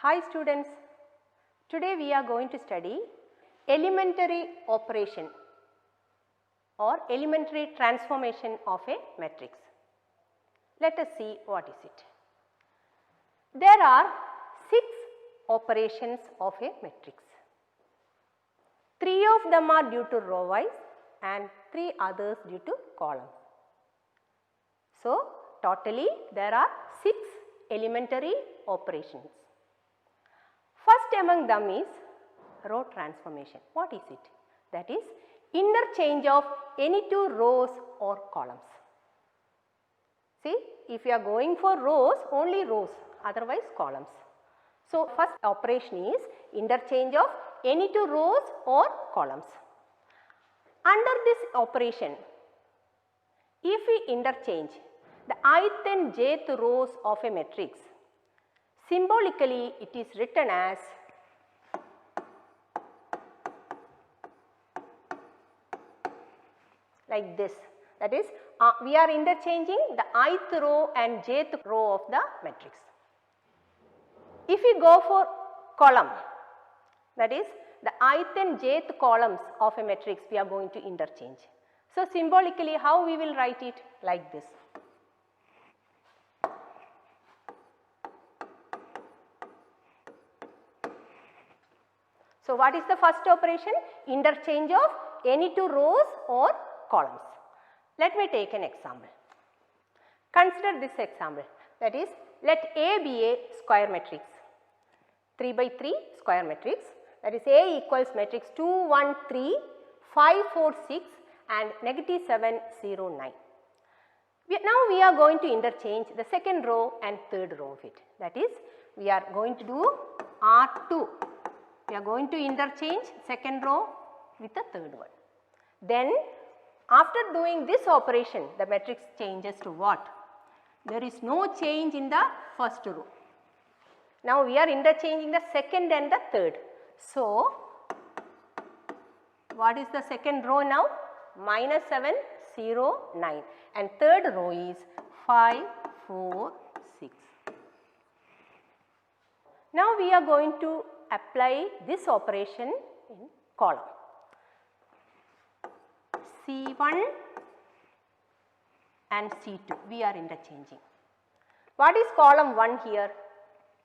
Hi students, today we are going to study elementary operation or elementary transformation of a matrix. Let us see what is it. There are 6 operations of a matrix. 3 of them are due to row wise and 3 others due to column. So, totally there are 6 elementary operations. First among them is row transformation. What is it? That is interchange of any 2 rows or columns. See, if you are going for rows, only rows, otherwise columns. So, first operation is interchange of any 2 rows or columns. Under this operation, if we interchange the ith and jth rows of a matrix, symbolically it is written as like this. That is, we are interchanging the ith row and jth row of the matrix. If we go for column, that is the ith and jth columns of a matrix we are going to interchange. So, symbolically how we will write it? Like this. So, what is the first operation? Interchange of any 2 rows or columns. Let me take an example. Consider this example, that is, let A be a square matrix, 3 by 3 square matrix, that is A equals matrix 2, 1, 3, 5, 4, 6 and negative 7, 0, 9. Now we are going to interchange the second row and third row of it, that is, we are going to do R2. We are going to interchange second row with the third one. Then after doing this operation, the matrix changes to what? There is no change in the first row. Now we are interchanging the second and the third. So, what is the second row now? Minus 7, 0, 9 and third row is 5, 4, 6. Now we are going to apply this operation in column. C1 and C2 we are interchanging. What is column 1 here?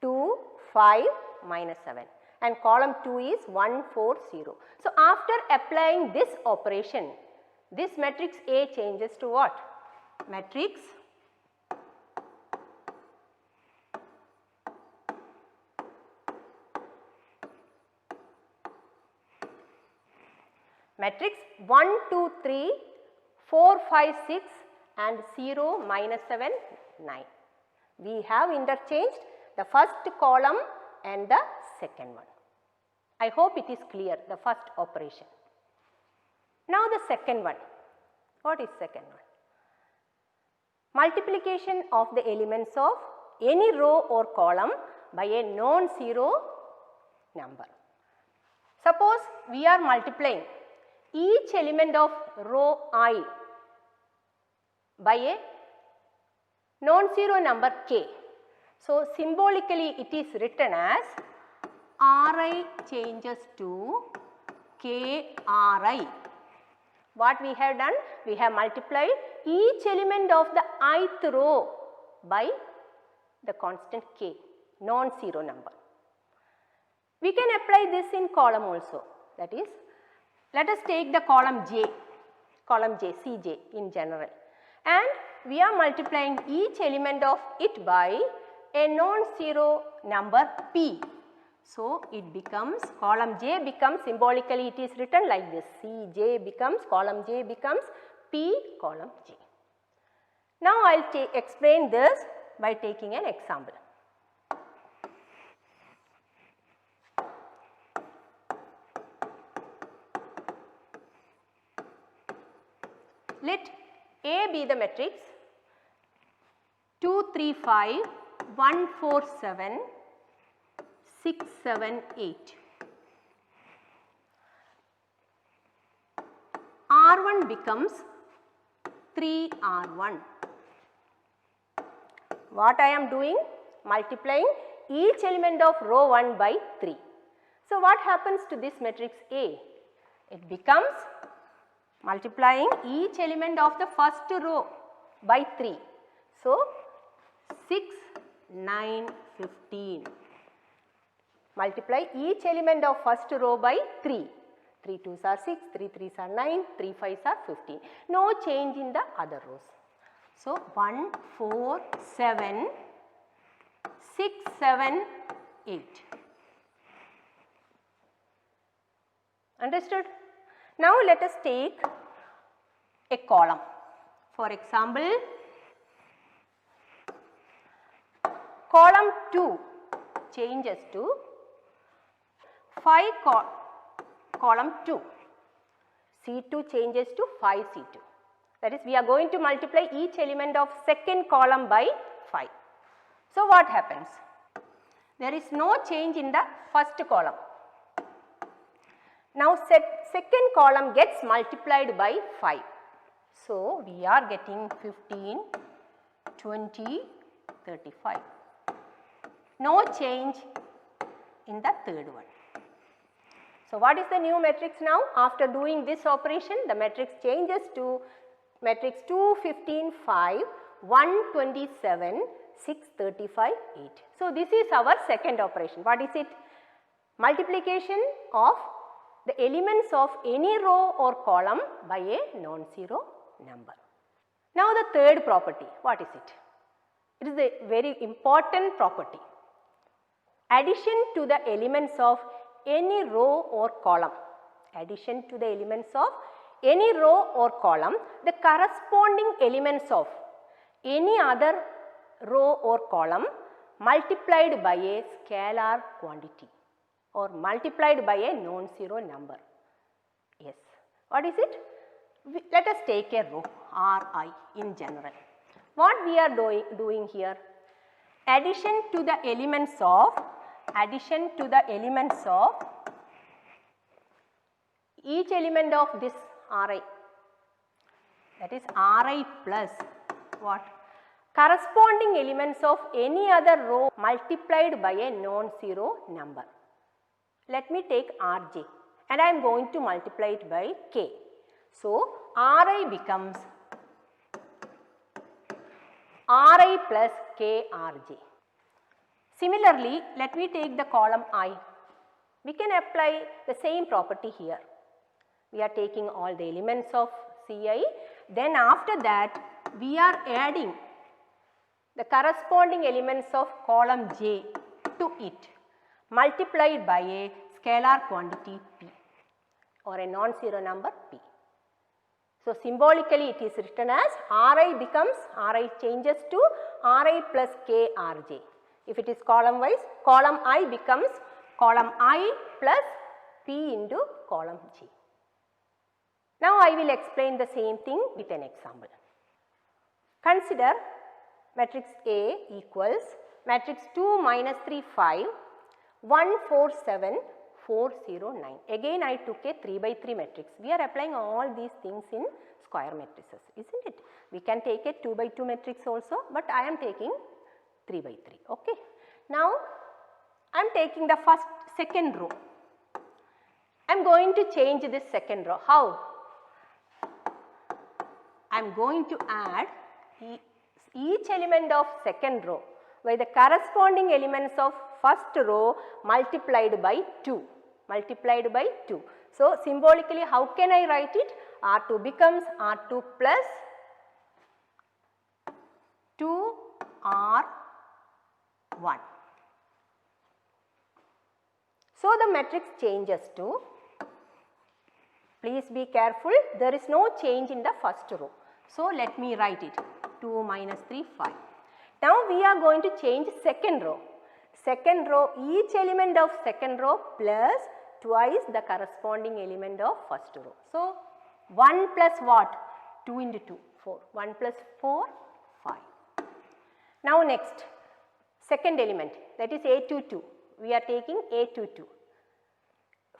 2, 5, minus 7 and column 2 is 1, 4, 0. So, after applying this operation, this matrix A changes to what? Matrix matrix 1, 2, 3, 4, 5, 6 and 0, minus 7, 9. We have interchanged the first column and the second one. I hope it is clear, the first operation. Now the second one. What is second one? Multiplication of the elements of any row or column by a non-zero number. Suppose we are multiplying each element of row I by a non-zero number k. So, symbolically it is written as Ri changes to Kri. What we have done? We have multiplied each element of the ith row by the constant k, non-zero number. We can apply this in column also, that is, let us take the column J, Cj in general, and we are multiplying each element of it by a non-zero number p. So, it becomes, column J becomes, symbolically it is written like this, Cj becomes, column J becomes P column J. Now, I will explain this by taking an example. Let A be the matrix 2, 3, 5, 1, 4, 7, 6, 7, 8. R1 becomes 3R1. What I am doing? Multiplying each element of row 1 by 3. So, what happens to this matrix A? It becomes multiplying each element of the first row by 3. So, 6, 9, 15. Multiply each element of first row by 3. 3 2s are 6, 3 3s are 9, 3 5s are 15. No change in the other rows. So, 1, 4, 7, 6, 7, 8. Understood? Now, let us take a column. For example, column 2 changes to 5 column 2. C2 changes to 5 C2. That is, we are going to multiply each element of second column by 5. So, what happens? There is no change in the first column. Now, second column gets multiplied by 5. So, we are getting 15, 20, 35. No change in the third one. So, what is the new matrix now? After doing this operation, the matrix changes to matrix 2, 15, 5, 1, 27, 6, 35, 8. So, this is our second operation. What is it? Multiplication of the elements of any row or column by a non-zero number. Now, the third property, what is it? It is a very important property. Addition to the elements of any row or column. Addition to the elements of any row or column, the corresponding elements of any other row or column multiplied by a scalar quantity or multiplied by a non-zero number. Yes. What is it? Let us take a row Ri in general. What we are doing here? Addition to the elements of each element of this Ri, that is Ri plus what? Corresponding elements of any other row multiplied by a non-zero number. Let me take Rj and I am going to multiply it by k. So, Ri becomes Ri plus k Rj. Similarly, let me take the column I. We can apply the same property here. We are taking all the elements of Ci, then after that we are adding the corresponding elements of column j to it multiplied by a scalar quantity p or a non-zero number p. So, symbolically it is written as Ri changes to Ri plus k Rj. If it is column wise, column I becomes column I plus p into column j. Now, I will explain the same thing with an example. Consider matrix A equals matrix 2 minus 3 5 1 4 7 4 0 9. Again I took a 3 by 3 matrix. We are applying all these things in square matrices, isn't it? We can take a 2 by 2 matrix also, but I am taking 3 by 3. Okay. Now, I am taking the second row. I am going to change this second row. How? I am going to add each element of second row by the corresponding elements of first row multiplied by 2. So, symbolically how can I write it? R2 becomes R2 plus 2R1. So, the matrix changes to, please be careful, there is no change in the first row. So, let me write it 2 minus 3 5. Now, we are going to change second row. Second row, each element of second row plus twice the corresponding element of first row. So, 1 plus what? 2 into 2, 4. 1 plus 4, 5. Now, next second element, that is A22. We are taking A22.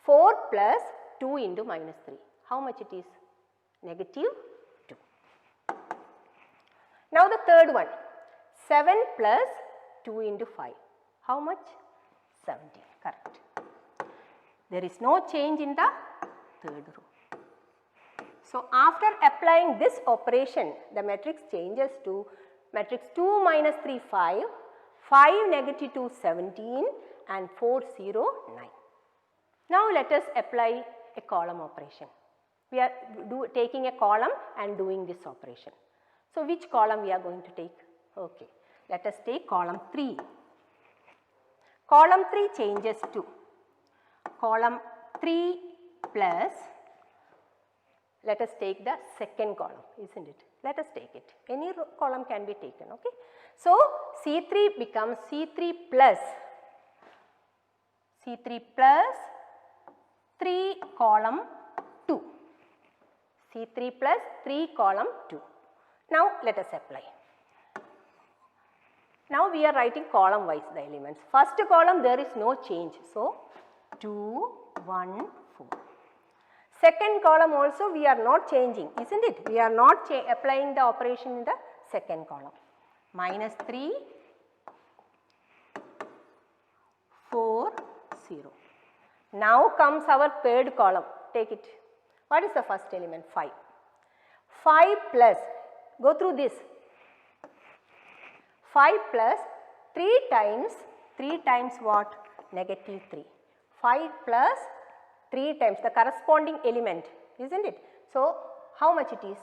4 plus 2 into minus 3. How much it is? Negative 2. Now, the third one, 7 plus 2 into 5. How much? 17, correct. There is no change in the third row. So, after applying this operation, the matrix changes to matrix 2 minus 3 5, 5 negative 2 17 and 4 0 9. Now, let us apply a column operation. We are taking a column and doing this operation. So, which column we are going to take? Okay. Let us take column 3. Column 3 changes to column 3 plus, let us take the second column, isn't it? Let us take it. Any column can be taken, okay. So, C3 becomes C3 plus 3 column 2. C3 plus 3 column 2. Now, let us apply. Now, we are writing column wise the elements. First column there is no change. So, 2, 1, 4. Second column also we are not changing, isn't it? We are not applying the operation in the second column. Minus 3, 4, 0. Now comes our third column. Take it. What is the first element? 5. 5 plus, go through this. 5 plus 3 times what? Negative 3. 5 plus 3 times the corresponding element, isn't it? So, how much it is?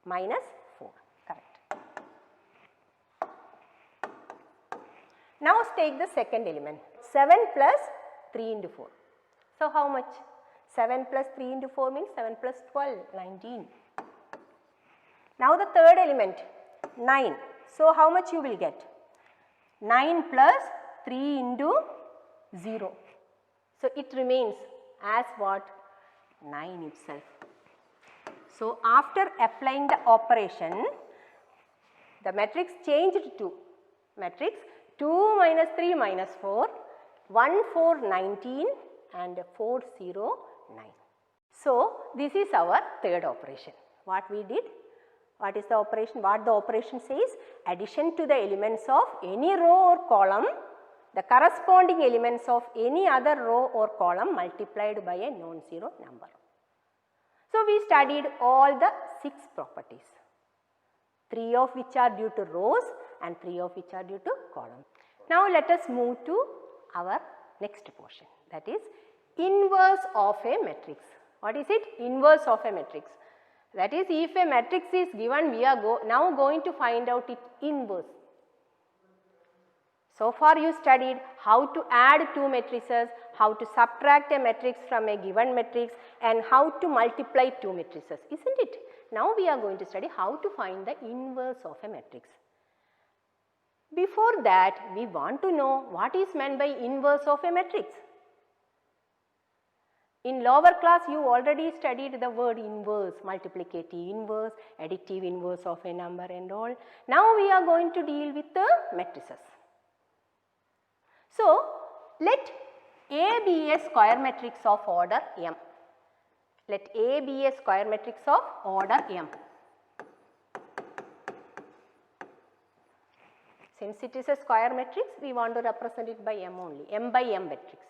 Minus 4, correct. Now, take the second element, 7 plus 3 into 4. So, how much? 7 plus 3 into 4 means 7 plus 12, 19. Now, the third element, 9. So, how much you will get? 9 plus 3 into 0. So, it remains as what? 9 itself. So, after applying the operation, the matrix changed to matrix 2 minus 3 minus 4, 1 4 19 and 4 0 9. So, this is our third operation. What we did? What is the operation? What the operation says? Addition to the elements of any row or column, the corresponding elements of any other row or column multiplied by a non-zero number. So, we studied all the 6 properties, 3 of which are due to rows and 3 of which are due to columns. Now, let us move to our next portion, that is inverse of a matrix. What is it? Inverse of a matrix. That is, if a matrix is given, we are now going to find out its inverse. So far you studied how to add 2 matrices, how to subtract a matrix from a given matrix and how to multiply 2 matrices, isn't it? Now we are going to study how to find the inverse of a matrix. Before that, we want to know what is meant by inverse of a matrix. In lower class, you already studied the word inverse, multiplicative inverse, additive inverse of a number and all. Now we are going to deal with the matrices. So, let A be a square matrix of order m. Let A be a square matrix of order m. Since it is a square matrix, we want to represent it by m only, m by m matrix.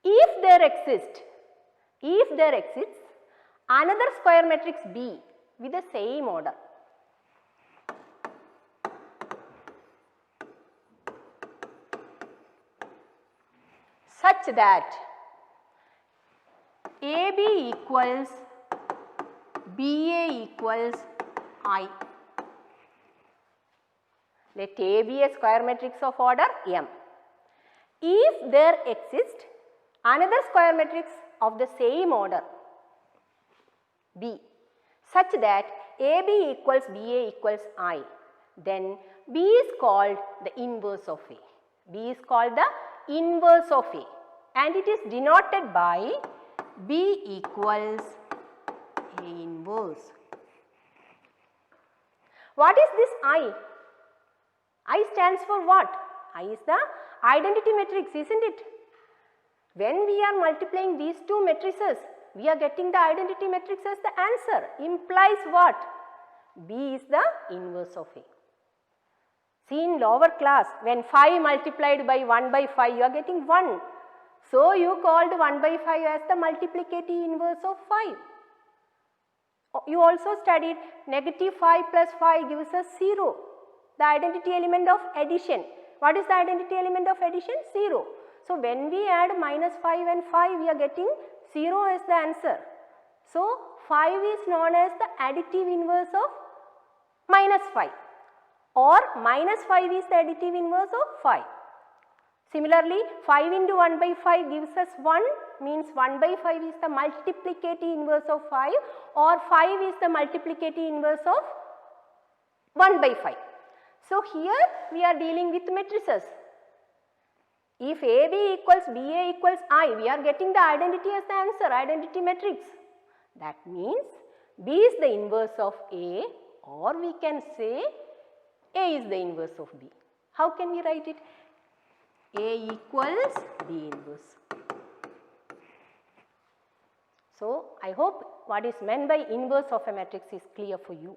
If there exists another square matrix B with the same order, such that AB equals BA equals I. Let A be a square matrix of order m. If there exists another square matrix of the same order B such that AB equals BA equals I, then B is called the inverse of A. B is called the inverse of A and it is denoted by B equals A inverse. What is this I? I stands for what? I is the identity matrix, isn't it? When we are multiplying these 2 matrices, we are getting the identity matrix as the answer. Implies what? B is the inverse of A. See, in lower class, when 5 multiplied by 1 by 5, you are getting 1. So, you called 1 by 5 as the multiplicative inverse of 5. You also studied negative 5 plus 5 gives us 0, the identity element of addition. What is the identity element of addition? 0. So, when we add minus 5 and 5, we are getting 0 as the answer. So, 5 is known as the additive inverse of minus 5, or minus 5 is the additive inverse of 5. Similarly, 5 into 1 by 5 gives us 1, means 1 by 5 is the multiplicative inverse of 5, or 5 is the multiplicative inverse of 1 by 5. So, here we are dealing with matrices. If AB equals BA equals I, we are getting the identity as the answer, identity matrix. That means B is the inverse of A, or we can say A is the inverse of B. How can we write it? A equals B inverse. So, I hope what is meant by inverse of a matrix is clear for you.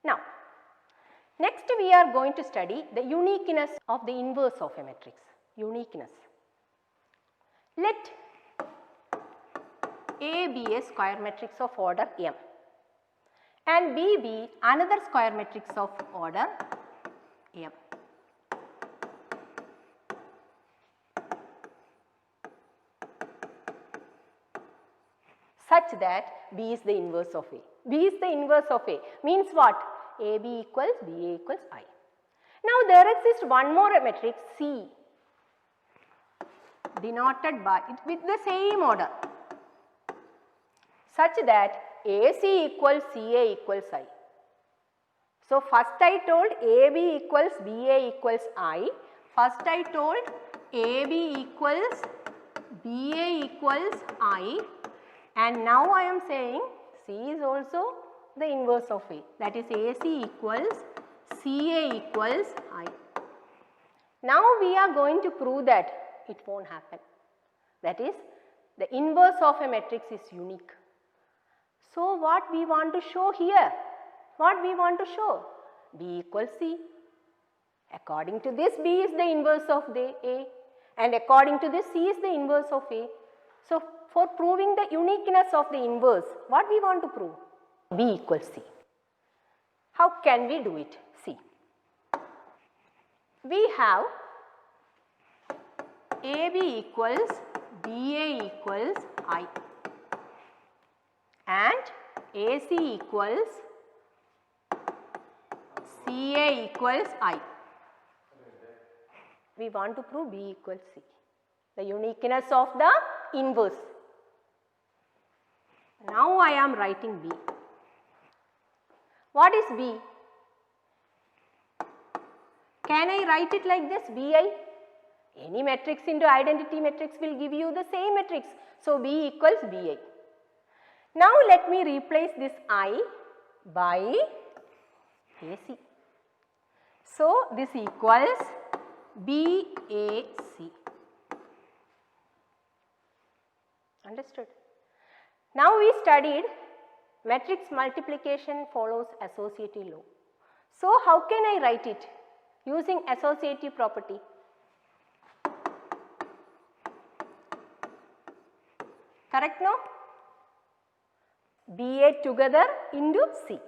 Now, next we are going to study the uniqueness of the inverse of a matrix. Uniqueness. Let A be a square matrix of order M and B be another square matrix of order M. Such that B is the inverse of A. B is the inverse of A means what? AB equals BA equals I. Now, there exists one more matrix C denoted by it with the same order, such that AC equals CA equals I. So, first I told AB equals BA equals I, first I told AB equals BA equals I, and now I am saying C is also the inverse of A, that is AC equals CA equals I. Now, we are going to prove that it won't happen, that is the inverse of a matrix is unique. So, what we want to show here? What we want to show? B equals C. According to this, B is the inverse of the A, and according to this, C is the inverse of A. So, for proving the uniqueness of the inverse, what we want to prove? B equals C. How can we do it? See, we have AB equals BA equals I and AC equals CA equals I. We want to prove B equals C, the uniqueness of the inverse. Now, I am writing B. What is B? Can I write it like this, BI? Any matrix into identity matrix will give you the same matrix. So, B equals BI. Now, let me replace this I by AC. So, this equals BAC. Understood? Now, we studied matrix multiplication follows associative law. So, how can I write it? Using associative property. Correct, no? BA together into C.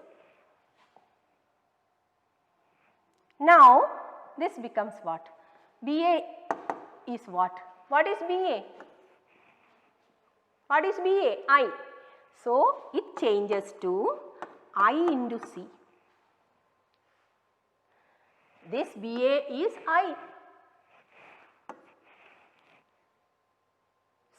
Now, this becomes what? BA is what? What is BA? What is BA? I. So, it changes to I into C. This BA is I.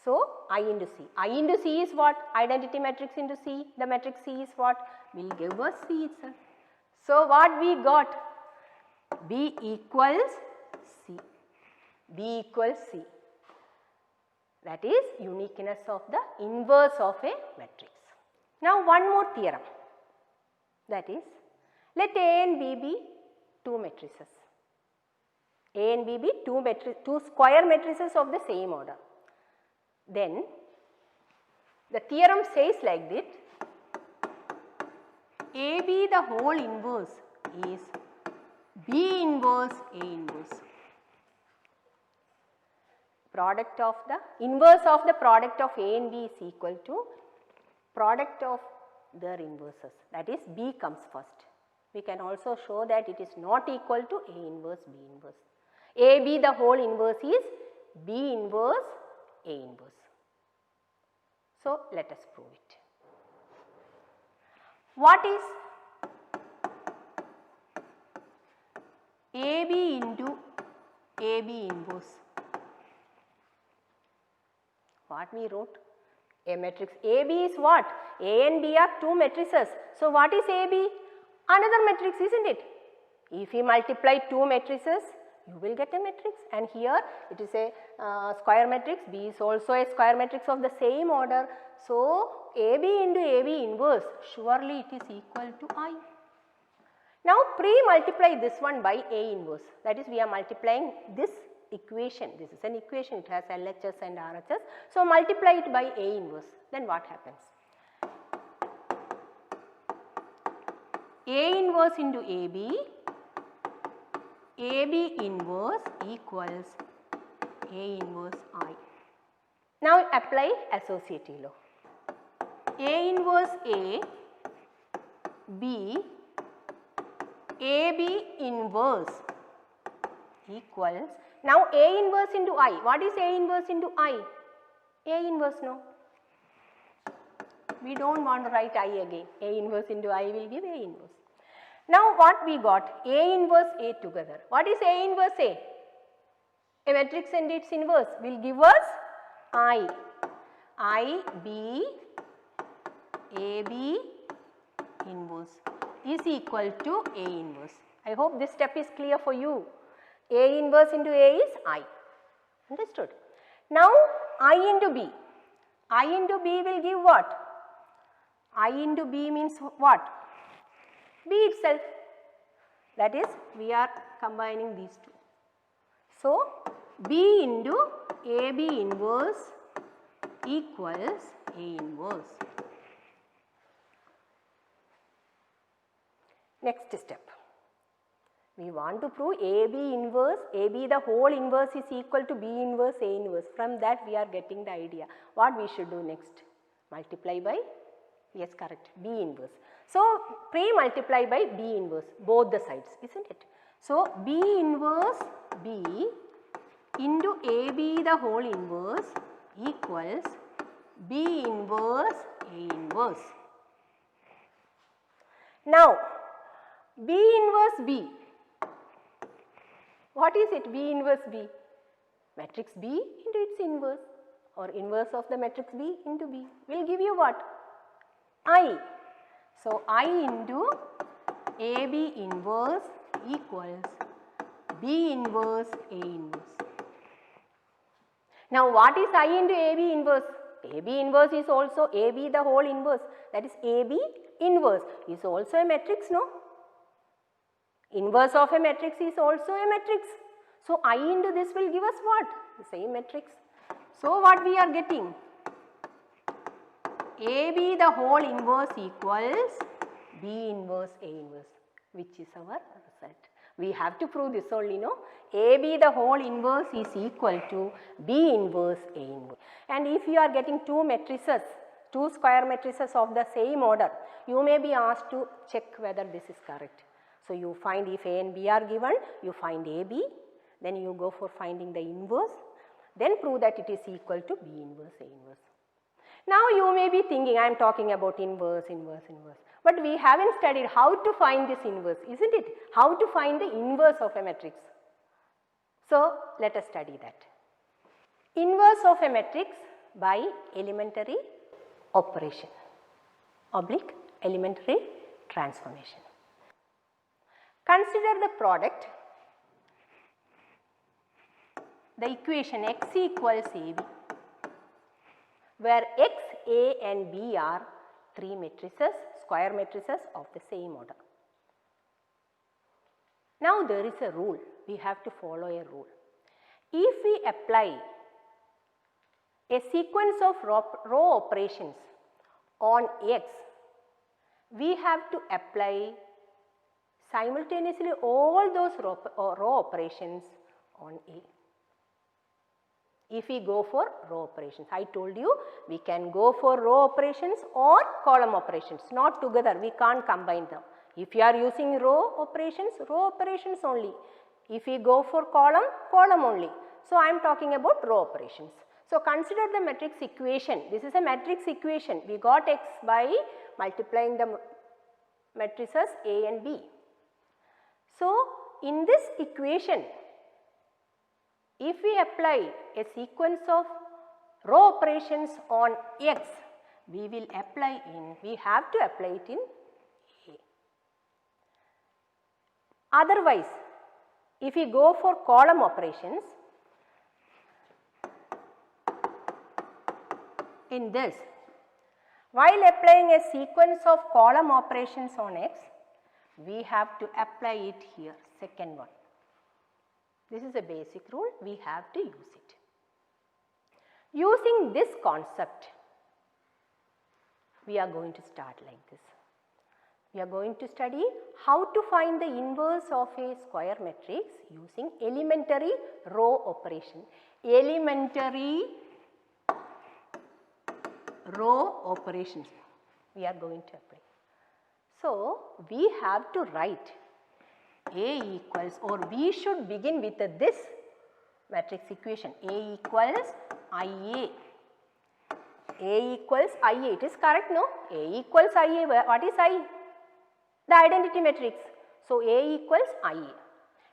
So, I into C. I into C is what? Identity matrix into C. The matrix C is what? Will give us C itself. So, what we got? B equals C. B equals C. That is uniqueness of the inverse of a matrix. Now, one more theorem, that is, let A and B be two matrices. A and B be two square matrices of the same order. Then, the theorem says like this, AB the whole inverse is B inverse A inverse. Product of the inverse of the product of A and B is equal to product of their inverses, that is B comes first. We can also show that it is not equal to A inverse B inverse. AB the whole inverse is B inverse A inverse. So, let us prove it. What is AB into AB inverse? What we wrote? A matrix AB is what? A and B are two matrices. So, what is AB? Another matrix, isn't it? If you multiply two matrices, you will get a matrix, and here it is a square matrix. B is also a square matrix of the same order. So, AB into AB inverse, surely it is equal to I. Now, pre-multiply this one by A inverse, that is we are multiplying this equation. This is an equation, it has LHS and RHS. So, multiply it by A inverse, then what happens? A inverse into AB, AB inverse equals A inverse I. Now, apply associative law. A inverse A, B, AB inverse equals, now A inverse into I. What is A inverse into I? A inverse, no. We do not want to write I again. A inverse into I will give A inverse. Now, what we got? A inverse A together. What is A inverse A? A matrix and its inverse will give us I. B, AB inverse is equal to A inverse. I hope this step is clear for you. A inverse into A is I. Understood? Now, I into B. I into B will give what? I into B means what? B itself. That is, we are combining these two. So, B into AB inverse equals A inverse. Next step. We want to prove AB inverse, AB the whole inverse is equal to B inverse A inverse. From that we are getting the idea. What we should do next? Multiply by, yes correct, B inverse. So, pre-multiply by B inverse, both the sides, isn't it? So, B inverse B into AB the whole inverse equals B inverse A inverse. Now, B inverse B. What is it? B inverse B? Matrix B into its inverse, or inverse of the matrix B into B will give you what? I. So, I into AB inverse equals B inverse A inverse. Now, what is I into AB inverse? AB inverse is also AB the whole inverse, that is AB inverse is also a matrix, no? Inverse of a matrix is also a matrix. So, I into this will give us what? The same matrix. So, what we are getting? AB the whole inverse equals B inverse A inverse, which is our result. We have to prove this only, no? AB the whole inverse is equal to B inverse A inverse. And if you are getting two matrices, two square matrices of the same order, you may be asked to check whether this is correct. So, you find if A and B are given, you find AB, then you go for finding the inverse, then prove that it is equal to B inverse A inverse. Now, you may be thinking I am talking about inverse, but we have not studied how to find this inverse, isn't it? How to find the inverse of a matrix. So, let us study that. Inverse of a matrix by elementary operation oblique elementary transformation. Consider the product, the equation x equals AB, where x, A and B are three matrices, square matrices of the same order. Now, there is a rule, we have to follow a rule. If we apply a sequence of row operations on x, we have to apply simultaneously all those row operations on A. If we go for row operations, I told you we can go for row operations or column operations, not together, we can't combine them. If you are using row operations only. If we go for column, column only. So, I am talking about row operations. So, consider the matrix equation. This is a matrix equation. We got x by multiplying the matrices A and B. So, in this equation, if we apply a sequence of row operations on x, we have to apply it in A. Otherwise, if we go for column operations, in this, while applying a sequence of column operations on x, we have to apply it here, second one. This is a basic rule, we have to use it. Using this concept, we are going to start like this. We are going to study how to find the inverse of a square matrix using elementary row operation. Elementary row operations we are going to apply. So, we have to write A equals, or we should begin with this matrix equation, A equals IA. A equals IA, it is correct, no? A equals IA, what is I? The identity matrix. So, A equals IA.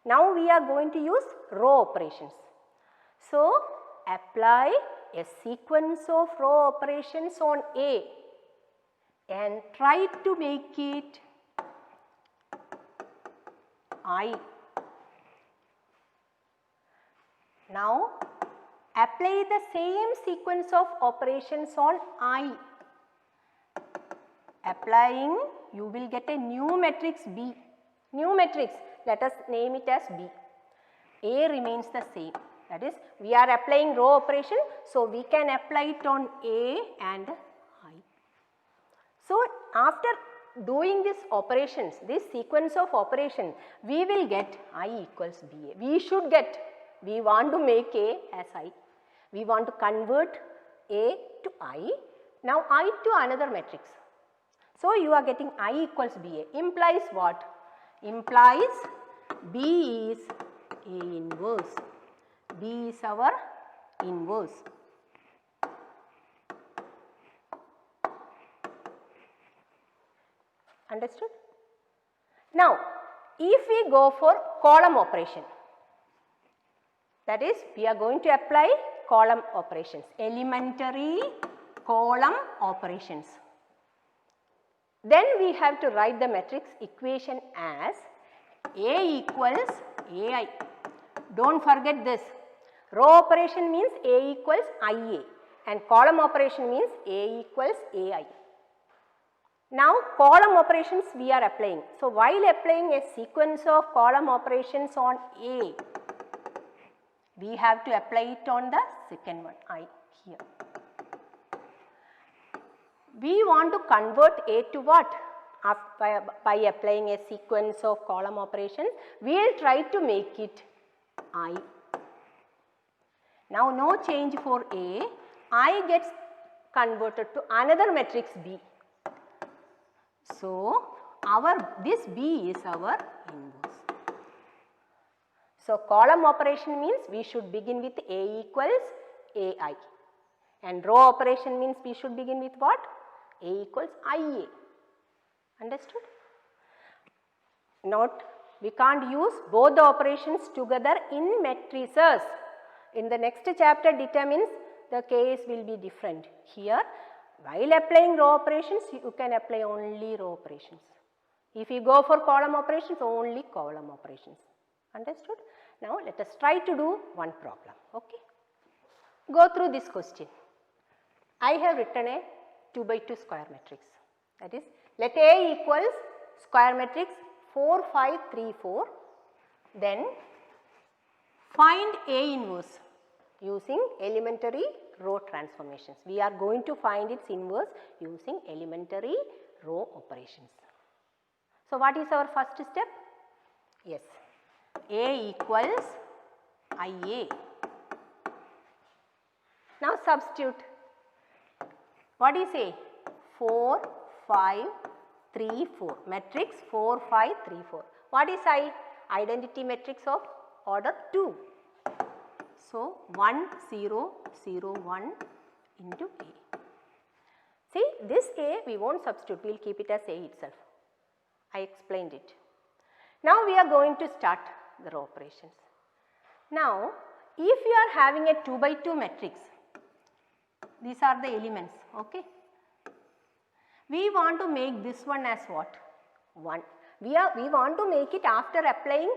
Now, we are going to use row operations. So, apply a sequence of row operations on A and try to make it I. Now, apply the same sequence of operations on I. Applying, you will get a new matrix B. New matrix, let us name it as B. A remains the same. That is, we are applying row operation, so we can apply it on A and I. So, after doing these operations, this sequence of operations, we will get I equals BA. We should get, we want to make A as I. We want to convert A to I. Now, I to another matrix. So, you are getting I equals BA. Implies what? Implies B is A inverse. B is our inverse. Understood? Now, if we go for column operation, that is, we are going to apply column operations, elementary column operations. Then we have to write the matrix equation as A equals AI. Don't forget this. Row operation means A equals IA and column operation means A equals AI. Now, column operations we are applying. So, while applying a sequence of column operations on A, we have to apply it on the second one, I here. We want to convert A to what? By applying a sequence of column operations, we will try to make it I. Now, no change for A, I gets converted to another matrix B. So, this B is our inverse. So, column operation means we should begin with A equals AI and row operation means we should begin with what? A equals IA. Understood? Note, we can't use both the operations together in matrices. In the next chapter determines the case will be different. Here, while applying row operations, you can apply only row operations. If you go for column operations, only column operations. Understood? Now, let us try to do one problem. Okay? Go through this question. I have written a 2 by 2 square matrix. That is, let A equals square matrix 4, 5, 3, 4. Then find A inverse using elementary row transformations. We are going to find its inverse using elementary row operations. So, what is our first step? Yes, A equals IA. Now substitute. What do you say? 4, 5, 3, 4. Matrix 4, 5, 3, 4. What is I? Identity matrix of order 2. So 1, 0, 0, 1 into A. See, this A we won't substitute, we will keep it as A itself. I explained it. Now we are going to start the row operations. Now, if you are having a 2 by 2 matrix, these are the elements, okay. We want to make this one as what? 1. We want to make it after applying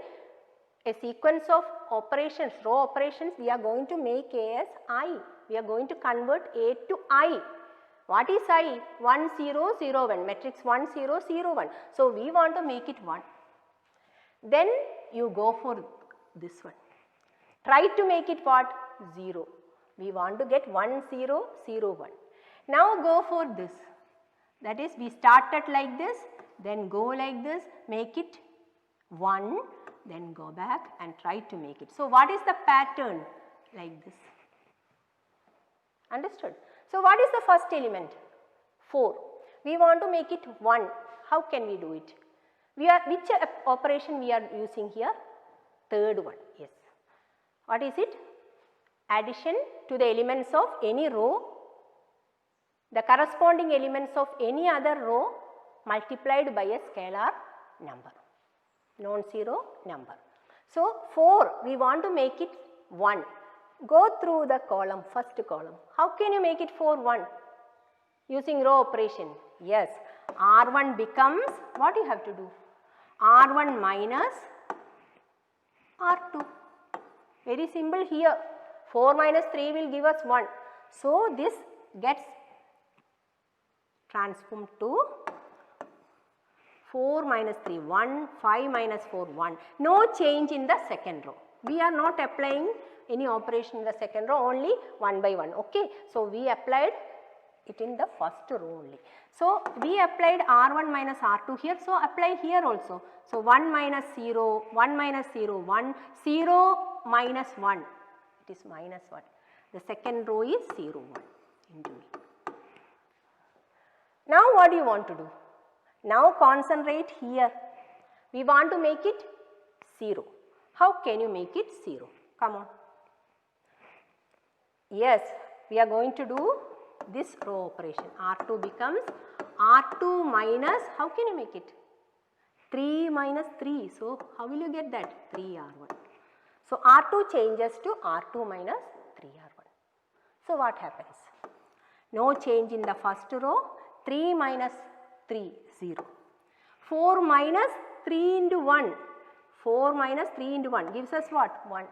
a sequence of operations, row operations, we are going to make A as I. We are going to convert A to I. What is I? 1, 0, 0, 1, matrix 1, 0, 0, 1. So, we want to make it 1. Then you go for this one. Try to make it what? 0. We want to get 1, 0, 0, 1. Now go for this. That is, we started like this, then go like this, make it 1, then go back and try to make it. So, what is the pattern? Like this. Understood? So, what is the first element? 4. We want to make it 1. How can we do it? Which operation we are using here? Third one, yes. What is it? Addition to the elements of any row, the corresponding elements of any other row multiplied by a scalar number, non-zero number. So, 4 we want to make it 1. Go through the column, first column. How can you make it 4, 1? Using row operation. Yes, R1 becomes, what you have to do? R1 minus R2. Very simple here. 4 minus 3 will give us 1. So, this gets transformed to 4 minus 3, 1, 5 minus 4, 1. No change in the second row. We are not applying any operation in the second row, only 1 by 1. Okay. So, we applied it in the first row only. So, we applied R1 minus R2 here. So, apply here also. So, 1 minus 0, 1 minus 0, 1, 0 minus 1. It is minus 1. The second row is 0, 1 into E. Now, what do you want to do? Now, concentrate here. We want to make it 0. How can you make it 0? Come on. Yes, we are going to do this row operation. R2 becomes R2 minus, how can you make it? 3 minus 3. So, how will you get that? 3R1. So, R2 changes to R2 minus 3R1. So, what happens? No change in the first row. 3 minus 3, 0. 4 minus 3 into 1. 4 minus 3 into 1 gives us what? 1.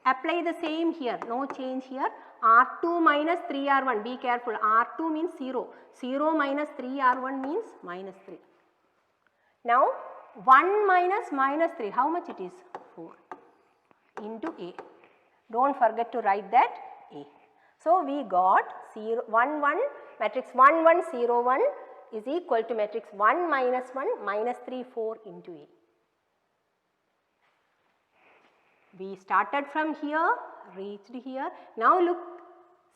Apply the same here, no change here. R2 minus 3R1, be careful, R2 means 0. 0 minus 3R1 means minus 3. Now, 1 minus minus 3, how much it is? 4 into A. Don't forget to write that A. So, we got 0, 1, 1, matrix 1, 1, 0, 1 is equal to matrix 1 minus 1 minus 3, 4 into A. We started from here, reached here. Now look,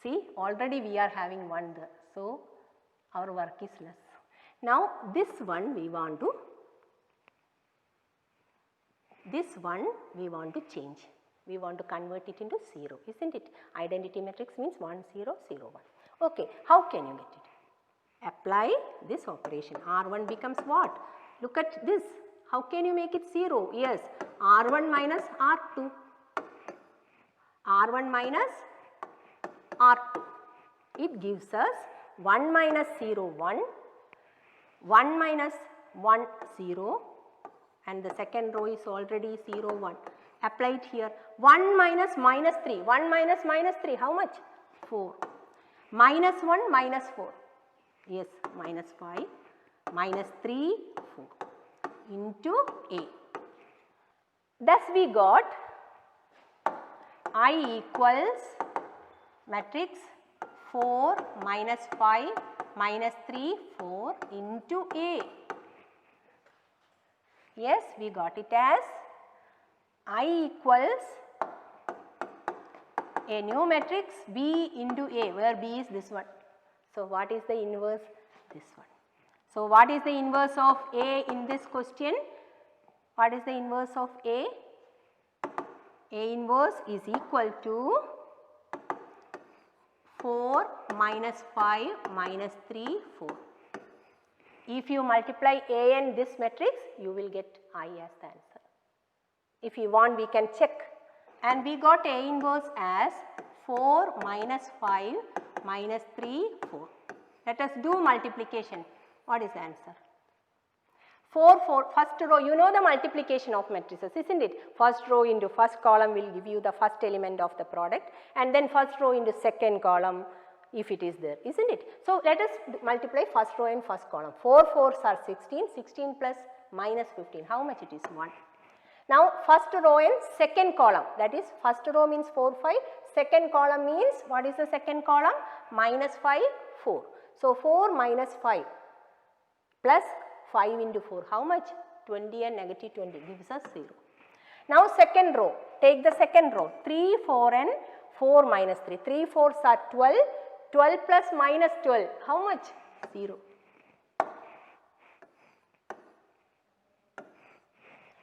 see, already we are having 1 there. So, our work is less. Now, this one we want to change. We want to convert it into 0, isn't it? Identity matrix means 1, 0, 0, 1. Okay, how can you get it? Apply this operation. R1 becomes what? Look at this. How can you make it 0? Yes, R1 minus R2. R1 minus R2. It gives us 1 minus 0, 1, 1 minus 1, 0 and the second row is already 0, 1. Apply it here. 1 minus minus 3. 1 minus minus 3. How much? 4. Minus 1 minus 4. Yes, minus 5. Minus 3, 4 into A. Thus we got I equals matrix 4 minus 5 minus 3, 4 into A. Yes, we got it as I equals a new matrix B into A, where B is this one. So, what is the inverse? This one. So, what is the inverse of A in this question? What is the inverse of A? A inverse is equal to 4 minus 5 minus 3, 4. If you multiply A and this matrix, you will get I as the answer. If you want, we can check. And we got A inverse as 4 minus 5 minus 3, 4. Let us do multiplication. What is the answer? 4, 4, first row, you know the multiplication of matrices, isn't it? First row into first column will give you the first element of the product, and then first row into second column if it is there, isn't it? So, let us multiply first row and first column. 4 4s are 16, 16 plus minus 15, how much it is? 1. Now, first row and second column, that is first row means 4 5, second column means, what is the second column? Minus 5 4. So, 4 minus 5 plus 5 into 4, how much? 20 and negative 20 gives us 0. Now, second row, take the second row, 3 4 and 4 minus 3, 3 4s are 12, 12 plus minus 12, how much? 0.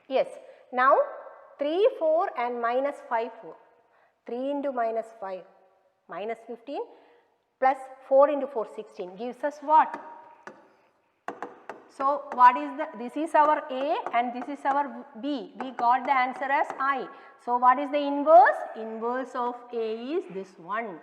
Yes, now 3 4 and minus 5 4, 3 into minus 5 minus 15 plus 4 into 4 16 gives us what? So, what is the, this is our A and this is our B, we got the answer as I. So, what is the inverse? Inverse of A is this one,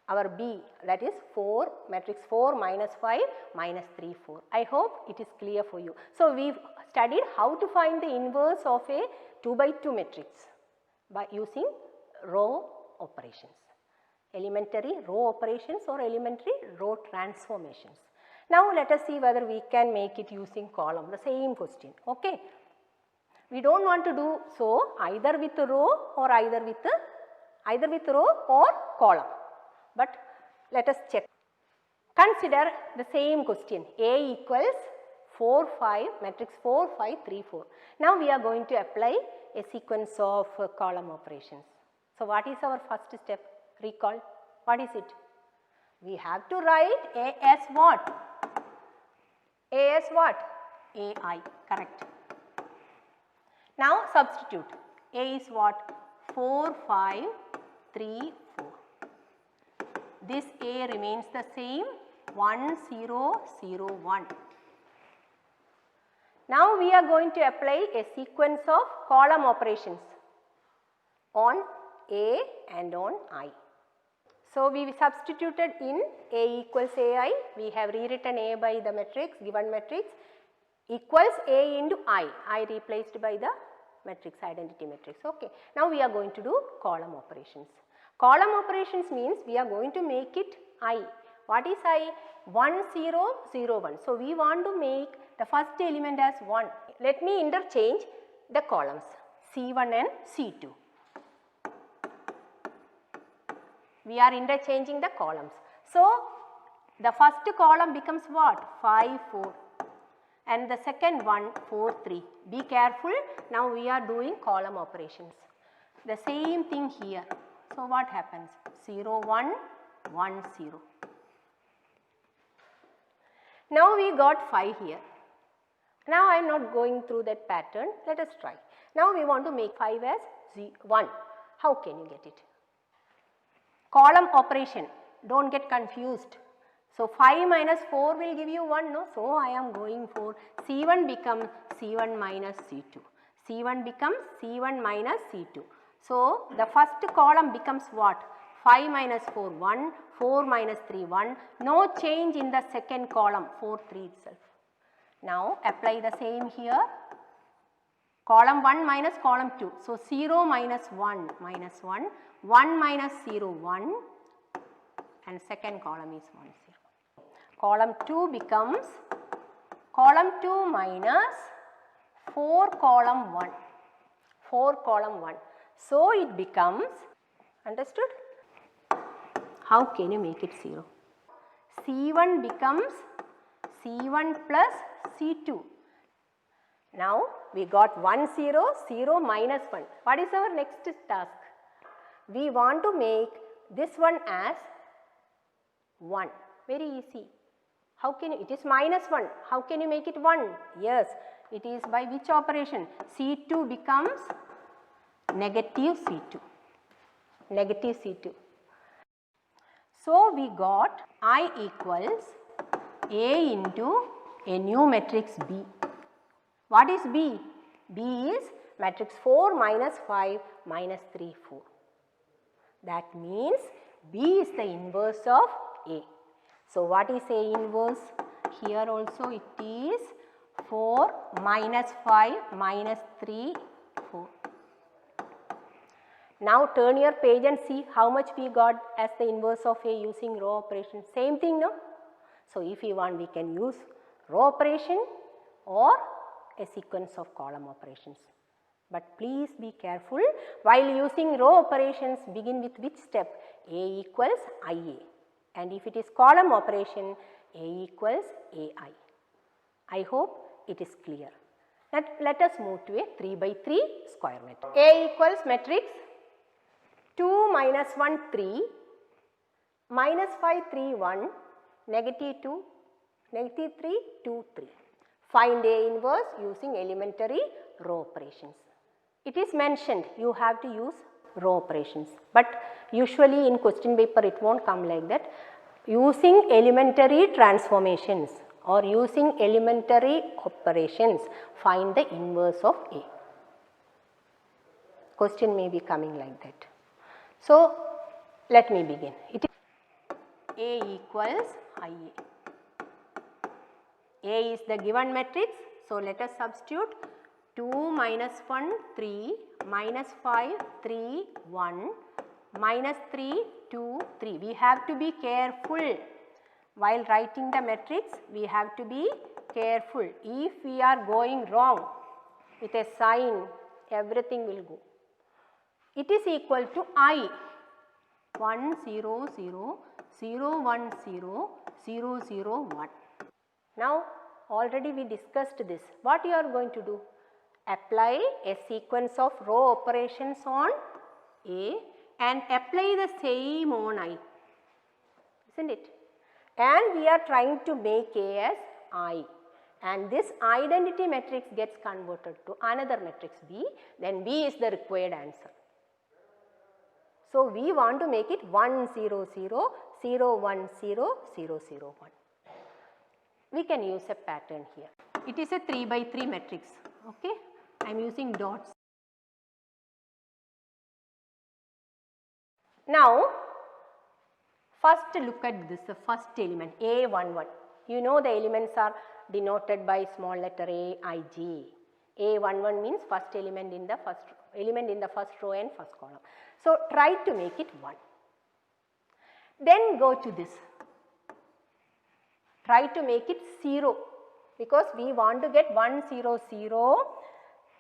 our B, that is 4, matrix 4 minus 5 minus 3 4. I hope it is clear for you. So, we have studied how to find the inverse of a 2 by 2 matrix by using row operations, elementary row operations or elementary row transformations. Now, let us see whether we can make it using column, the same question, okay. We do not want to do so either with row or either with row or column, but let us check. Consider the same question, A equals 4 5, matrix 4 5 3 4. Now, we are going to apply a sequence of column operations. So, what is our first step? Recall, what is it? We have to write A as what? A as what? AI, correct. Now, substitute. A is what? 4 5 3 4. This A remains the same, 1 0 0 1. Now, we are going to apply a sequence of column operations on A and on I. So, we substituted in A equals AI, we have rewritten A by the matrix, given matrix, equals A into I replaced by the matrix, identity matrix, okay. Now, we are going to do column operations. Column operations means we are going to make it I. What is I? 1 0 0 1. So, we want to make the first element as 1. Let me interchange the columns C1 and C2. We are interchanging the columns. So, the first column becomes what? 5 4 and the second one 4 3. Be careful, now we are doing column operations. The same thing here. So, what happens? 0 1 1 0. Now, we got 5 here. Now, I am not going through that pattern, let us try. Now, we want to make 5 as 1. How can you get it? Column operation, do not get confused. So, 5 minus 4 will give you 1, no? So, I am going for C1 becomes C1 minus C2. C1 becomes C1 minus C2. So, the first column becomes what? 5 minus 4 1, 4 minus 3 1, no change in the second column 4 3 itself. Now, apply the same here, column 1 minus column 2. So, 0 minus 1 minus 1, 1 minus 0 1 and second column is 1 0. Column 2 becomes column 2 minus 4 column 1, 4 column 1. So, it becomes, understood? How can you make it 0? C1 becomes C1 plus C2. Now we got 1 0 0 minus 1. What is our next task? We want to make this one as 1. Very easy. How can you, it is minus 1. How can you make it 1? Yes, it is by which operation? C2 becomes negative C2. Negative C2. So we got I equals A into a new matrix B. What is B? B is matrix 4 minus 5 minus 3 4. That means B is the inverse of A. So what is A inverse? Here also it is 4 minus 5 minus 3 4. Now turn your page and see how much we got as the inverse of A using row operation. Same thing, no? So if you want, we can use row operation or a sequence of column operations. But please be careful, while using row operations, begin with which step? A equals IA, and if it is column operation, A equals AI. I hope it is clear. Let us move to a 3 by 3 square matrix. A equals matrix 2 minus 1 3, minus 5 3 1, negative 2, negative 3 2 3. Find A inverse using elementary row operations. It is mentioned you have to use row operations, but usually in question paper it won't come like that. Using elementary transformations or using elementary operations, find the inverse of A. Question may be coming like that. So let me begin. It is A equals IA. A is the given matrix, so let us substitute 2 minus 1 3, minus 5 3 1, minus 3 2 3. We have to be careful while writing the matrix. We have to be careful. If we are going wrong with a sign, everything will go. It is equal to I 1 0 0 0 1 0 0 0 1. Now already we discussed this. What you are going to do? Apply a sequence of row operations on A and apply the same on I, isn't it? And we are trying to make A as I, and this identity matrix gets converted to another matrix B, then B is the required answer. So we want to make it 1 0 0 0 1 0 0 0 1. We can use a pattern here. It is a 3 by 3 matrix. Okay, I am using dots. Now first look at this, the first element A11. You know the elements are denoted by small letter A, I, G. A11 means first element in the first row and first column. So try to make it 1. Then go to this. Try to make it 0, because we want to get 1 0 0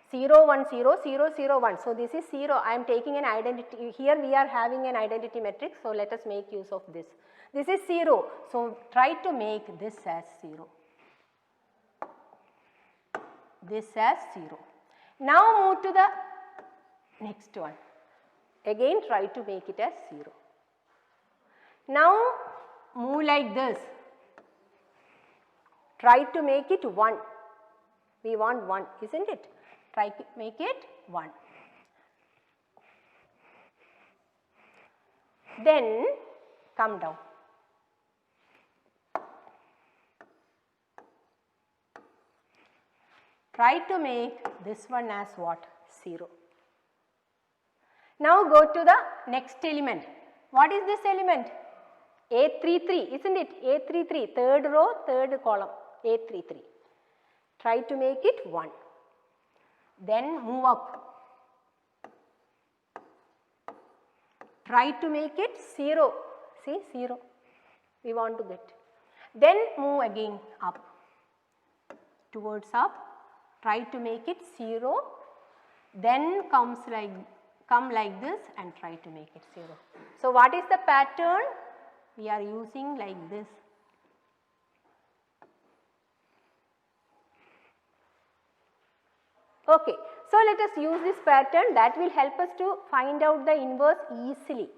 0 1 0 0 0 1. So this is 0. I am taking an identity. Here we are having an identity matrix. So let us make use of this. This is 0. So try to make this as 0. This as 0. Now move to the next one. Again try to make it as 0. Now move like this. Try to make it 1. We want 1, isn't it? Try to make it 1. Then come down. Try to make this one as what? 0. Now go to the next element. What is this element? A33, isn't it? A33, third row, third column, A33. Try to make it 1. Then move up. Try to make it 0. See, 0. We want to get. Then move again up. Towards up. Try to make it 0. Then come like this and try to make it 0. So what is the pattern? We are using like this. Okay. So, let us use this pattern that will help us to find out the inverse easily.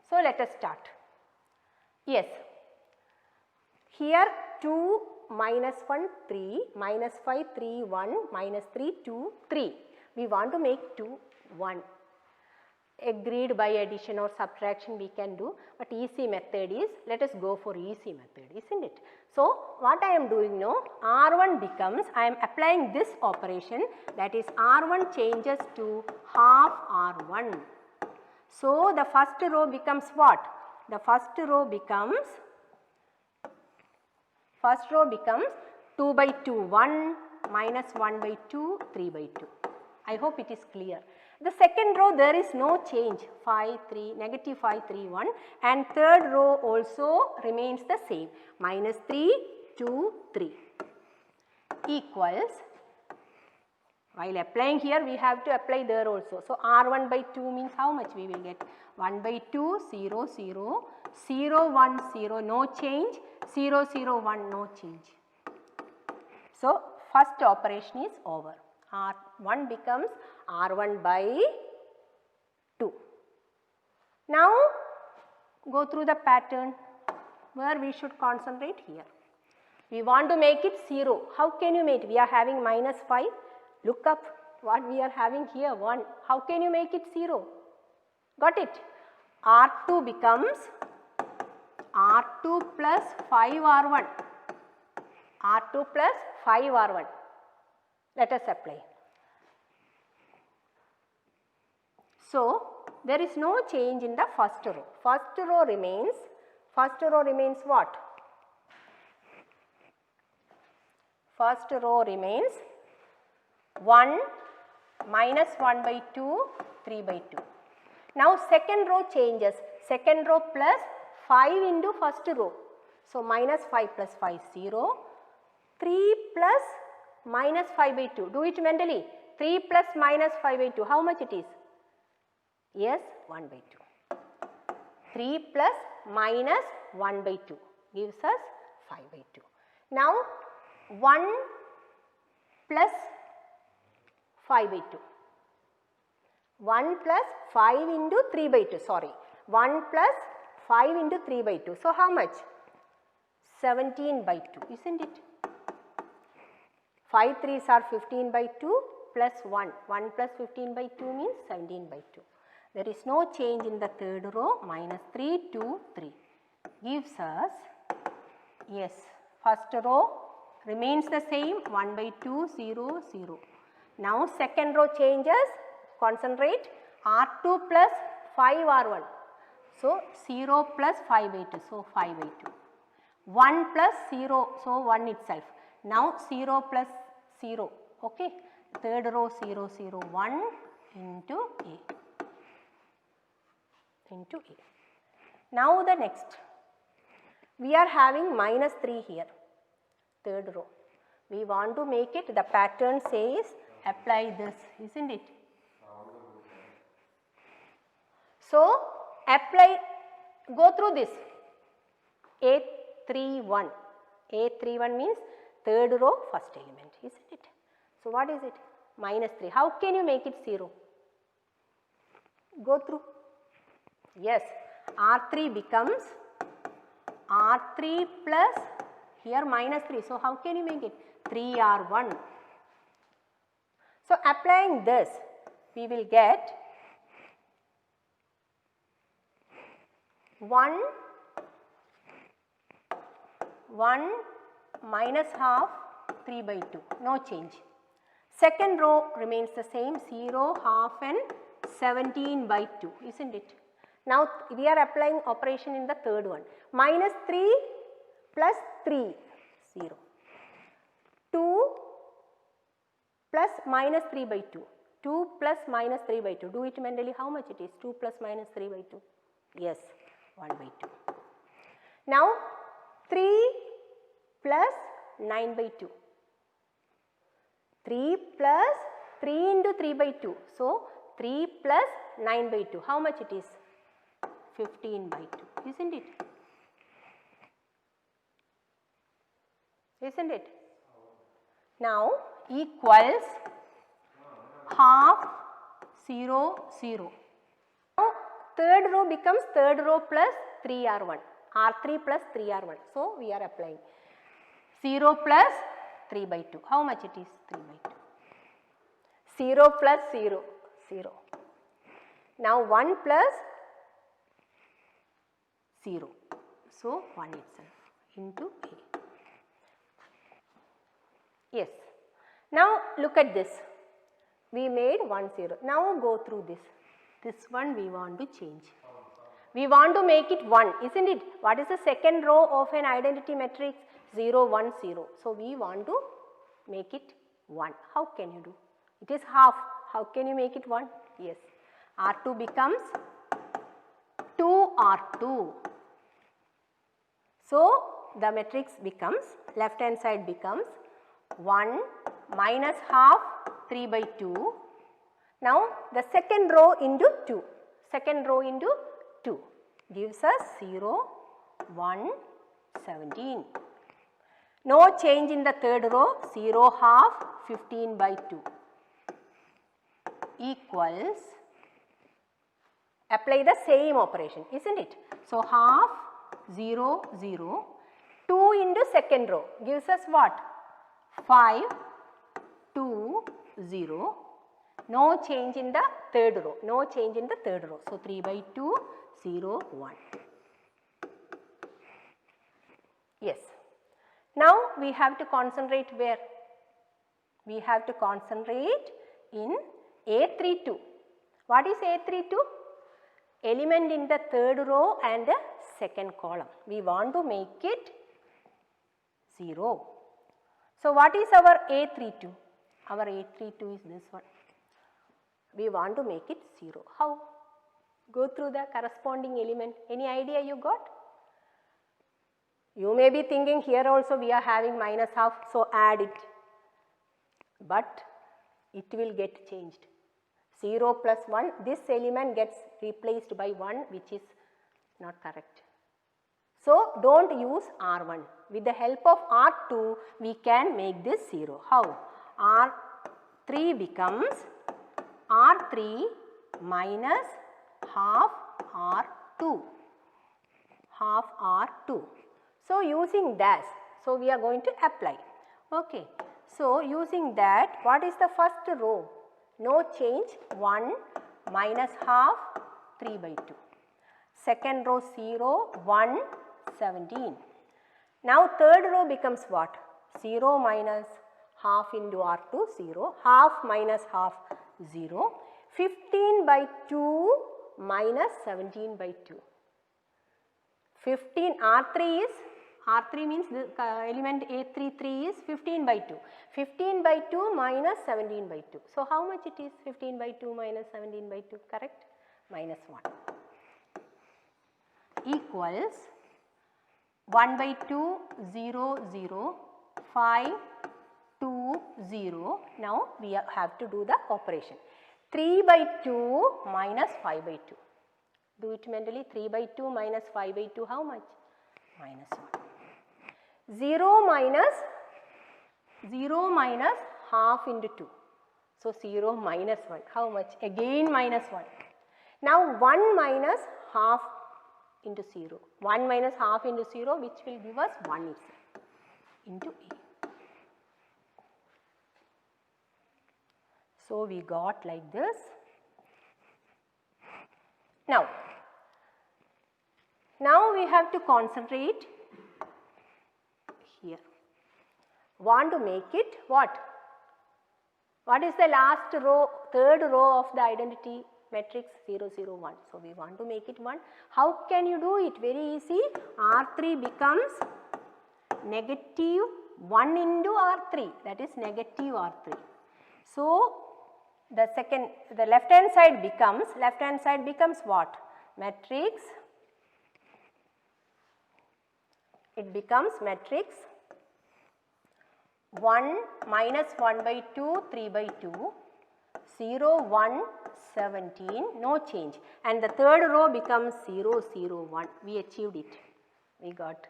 So, let us start. Yes, here 2 minus 1 3 minus 5 3 1 minus 3 2 3. We want to make 2 1. Agreed by addition or subtraction we can do, but easy method is, let us go for easy method, isn't it? So, what I am doing now, R1 becomes, I am applying this operation, that is R1 changes to half R1. So, the first row becomes what? The first row becomes 2 by 2 1 minus 1 by 2 3 by 2. I hope it is clear. The second row there is no change, 5 3 negative 5 3 1, and third row also remains the same, minus 3 2 3 equals, while applying here we have to apply there also. So, R1 by 2 means how much we will get? 1 by 2 0 0 0 1 0 no change, 0 0 1 no change. So, first operation is over. R1 becomes R1 by 2. Now, go through the pattern where we should concentrate here. We want to make it 0. How can you make it? We are having minus 5. Look up what we are having here, 1. How can you make it 0? Got it? R2 becomes R2 plus 5 R1. R2 plus 5 R1. Let us apply. So, there is no change in the first row. First row remains what? First row remains 1 minus 1 by 2 3 by 2. Now, second row changes. Second row plus 5 into first row. So, minus 5 plus 5 0. 3 plus minus 5 by 2. Do it mentally. 3 plus minus 5 by 2. How much it is? Yes, 1 by 2. 3 plus minus 1 by 2 gives us 5 by 2. Now, 1 plus 5 by 2. 1 plus 5 into 3 by 2, sorry. 1 plus 5 into 3 by 2. So, how much? 17 by 2, isn't it? 5 3s are 15 by 2 plus 1. 1 plus 15 by 2 means 17 by 2. There is no change in the third row, minus 3 2 3 gives us, yes, first row remains the same, 1 by 2 0 0. Now, second row changes, concentrate, R2 plus 5 R1. So, 0 plus 5 by 2, so 5 by 2. 1 plus 0, so 1 itself. Now, 0 plus 0, okay. Third row 0 0 1 into A. Into A. Now, the next, we are having minus 3 here, third row. We want to make it, the pattern says apply this, isn't it? So, apply, go through this, A31. A31 means third row first element, isn't it? So, what is it? Minus 3. How can you make it 0? Go through. Yes, R3 becomes R3 plus, here minus 3. So, how can you make it? 3R1. So, applying this, we will get 1 minus half 3 by 2, no change. Second row remains the same, 0, half and 17 by 2, isn't it? Now, we are applying operation in the third one, minus 3 plus 3, 0. 2 plus minus 3 by 2, 2 plus minus 3 by 2, do it mentally, how much it is? 2 plus minus 3 by 2, yes, 1 by 2. Now, 3 plus 9 by 2, 3 plus 3 into 3 by 2, so 3 plus 9 by 2, how much it is? 15 by 2, isn't it? Isn't it? Now, equals half, 0, 0. Now third row becomes third row plus 3R1, R3 plus 3R1. So we are applying 0 plus 3 by 2. How much it is? 3 by 2. 0 plus 0, 0. Now 1 plus 0. So 1 itself into A. Yes. Now look at this. We made 1 0. Now go through this. This one we want to change. We want to make it 1, isn't it? What is the second row of an identity matrix? 0 1 0. So we want to make it 1. How can you do? It is half. How can you make it 1? Yes. R2 becomes 2R2. So the matrix becomes, left hand side becomes 1 minus half 3 by 2. Now the second row into 2. Second row into 2 gives us 0, 1, 17. No change in the third row, 0 half 15 by 2 equals, apply the same operation, isn't it? So half 0 0, 2 into second row gives us what? 5 2 0. No change in the third row, no change in the third row. So 3 by 2 0 1. Yes. Now we have to concentrate where? We have to concentrate in A32. What is A32? Element in the third row and the second column. We want to make it 0. So what is our A32? Our A32 is this one. We want to make it 0. How? Go through the corresponding element. Any idea you got? You may be thinking here also we are having minus half, so add it. But it will get changed. 0 plus 1, this element gets replaced by 1, which is not correct. So don't use R1. With the help of R2, we can make this 0. How? R3 becomes R3 minus half R2. Half R2. So using dash, so we are going to apply. Okay. So using that, what is the first row? No change, 1 minus half 3 by 2. Second row 0, 1, 17. Now third row becomes what? 0 minus half into R2, 0. Half minus half, 0. 15 by 2 minus 17 by 2. 15, R3 is, R3 means the element A33 is 15 by 2. 15 by 2 minus 17 by 2. So how much it is? 15 by 2 minus 17 by 2, correct? Minus 1. Equals 1 by 2, 0, 0, 5, 2, 0. Now we have to do the operation. 3 by 2 minus 5 by 2. Do it mentally. 3 by 2 minus 5 by 2, how much? Minus 1. 0 minus half into 2. So 0 minus 1. How much? Again minus 1. Now 1 minus half into 0. 1 minus half into 0, which will give us 1 itself into A. So we got like this. Now we have to concentrate here. Want to make it what? What is the last row, third row of the identity matrix? 0, 0, 1. So we want to make it 1. How can you do it? Very easy. R3 becomes negative 1 into R3, that is negative R3. So the left hand side becomes what? Matrix. It becomes matrix 1 minus 1 by 2, 3 by 2, 0, 1, 17, no change. And the third row becomes 0, 0, 1. We achieved it. We got.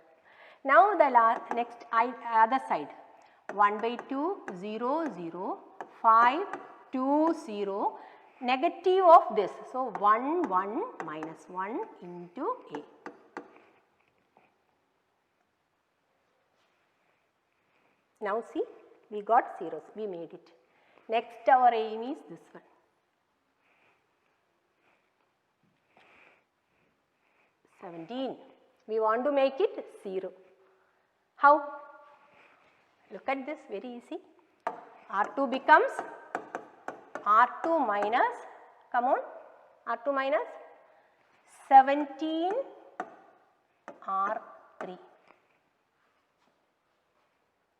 Now the next other side. 1 by 2, 0, 0, 5, 2, 0, negative of this. So, 1, 1 minus 1 into A. Now see, we got zeros, we made it. Next our aim is this one. We want to make it 0. How? Look at this, very easy. R2 becomes R2 minus, come on, R2 minus 17 R3.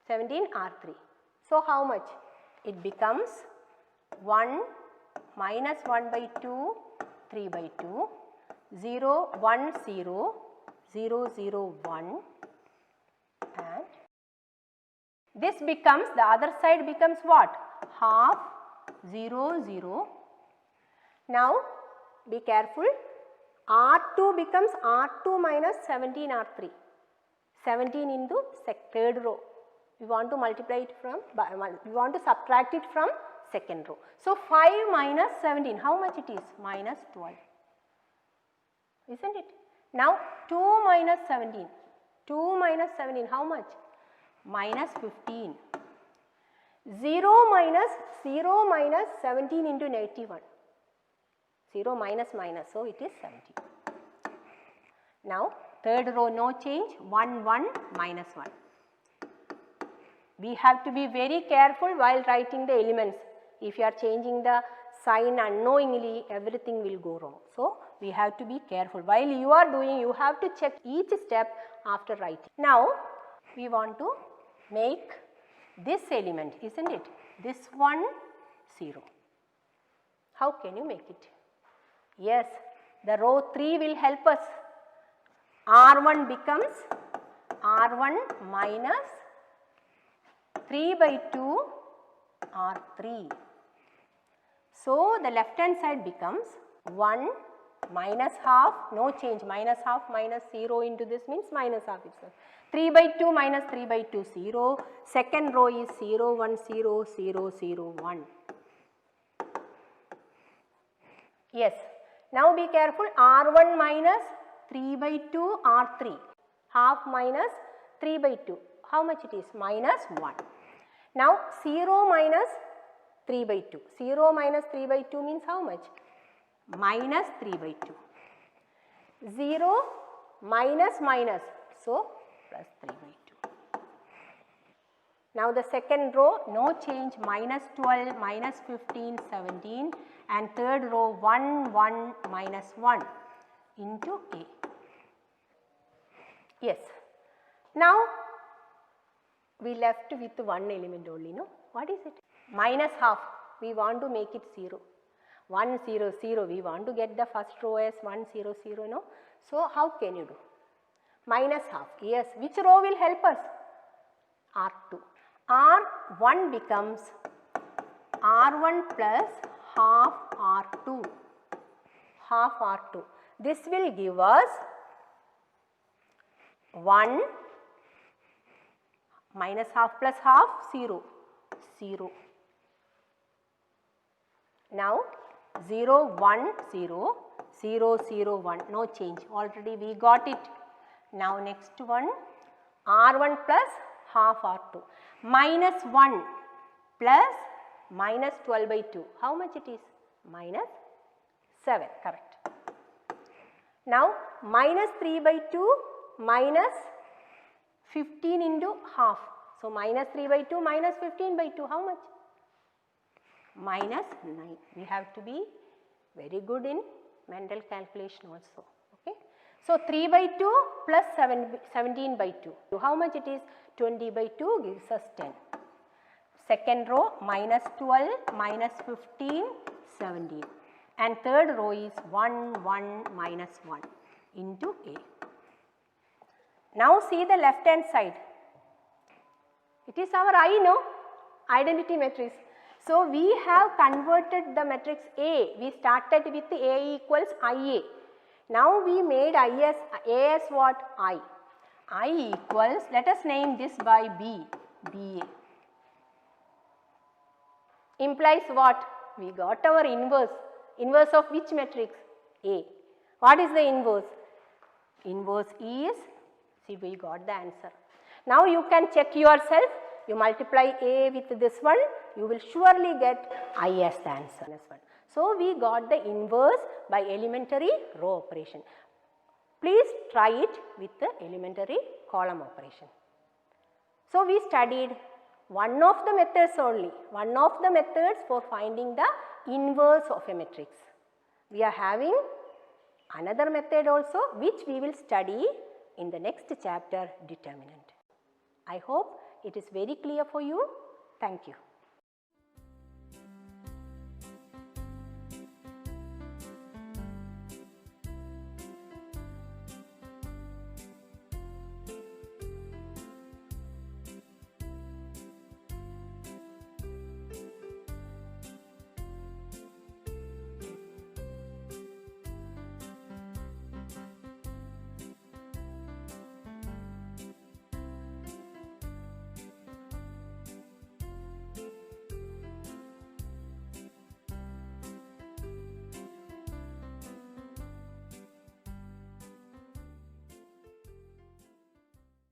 17 R3. So, how much? It becomes 1 minus 1 by 2, 3 by 2, 0, 1, 0, 0, 0, 1, and this becomes, the other side becomes what? Half, 0, 0. Now, be careful, R2 becomes R2 minus 17 R3, 17 into third row. We want to multiply it from, we want to subtract it from second row. So, 5 minus 17, how much it is? Minus 12, isn't it? Now, 2 minus 17, 2 minus 17, how much? Minus 15. 0 minus 17 into negative 1, 0 minus minus, so it is 17. Now, third row no change, 1, 1 minus 1. We have to be very careful while writing the elements. If you are changing the sign unknowingly, everything will go wrong. So, we have to be careful. While you are doing, you have to check each step after writing. Now, we want to make this element, isn't it? This one 0. How can you make it? Yes, the row 3 will help us. R1 becomes R1 minus 3 by 2 R3. So, the left hand side becomes 1 minus half, no change, minus half minus 0 into this means minus half itself. 3 by 2 minus 3 by 2, 0. Second row is 0, 1, 0, 0, 0, 1. Yes. Now be careful, R1 minus 3 by 2, R3. Half minus 3 by 2. How much it is? Minus 1. Now 0 minus 3 by 2. 0 minus 3 by 2 means how much? Minus 3 by 2. 0 minus minus. So, plus 3 by 2. Now the second row no change, minus 12, minus 15, 17, and third row 1, 1, minus 1 into A. Yes. Now we left with one element only, no? What is it? Minus half, we want to make it 0. 1, 0, 0, we want to get the first row as 1, 0, 0, no? So, how can you do? Minus half, yes. Which row will help us? R2. R1 becomes R1 plus half R2. Half R2. This will give us 1 minus half plus half, 0, 0. Now 0, 1, 0, 0, 0, 1, no change, already we got it. Now next one, R1 plus half R2, minus 1 plus minus 12 by 2, how much it is? Minus 7, correct. Now minus 3 by 2 minus 15 into half. So, minus 3 by 2 minus 15 by 2, how much? Minus 9. We have to be very good in mental calculation also. Okay. So, 3 by 2 plus 17 by 2. How much it is? 20 by 2 gives us 10. Second row minus 12, minus 15, 17. And third row is 1, 1, minus 1 into A. Now see the left hand side. It is our I, no? Identity matrix. So we have converted the matrix A. We started with A equals IA. Now we made A as what? I. I equals, let us name this by B, BA. Implies what? We got our inverse. Inverse of which matrix? A. What is the inverse? Inverse is, see, we got the answer. Now you can check yourself. You multiply A with this one, you will surely get I as the answer. So we got the inverse by elementary row operation. Please try it with the elementary column operation. So we studied one of the methods only, one of the methods for finding the inverse of a matrix. We are having another method also, which we will study in the next chapter, determinant. I hope it is very clear for you. Thank you.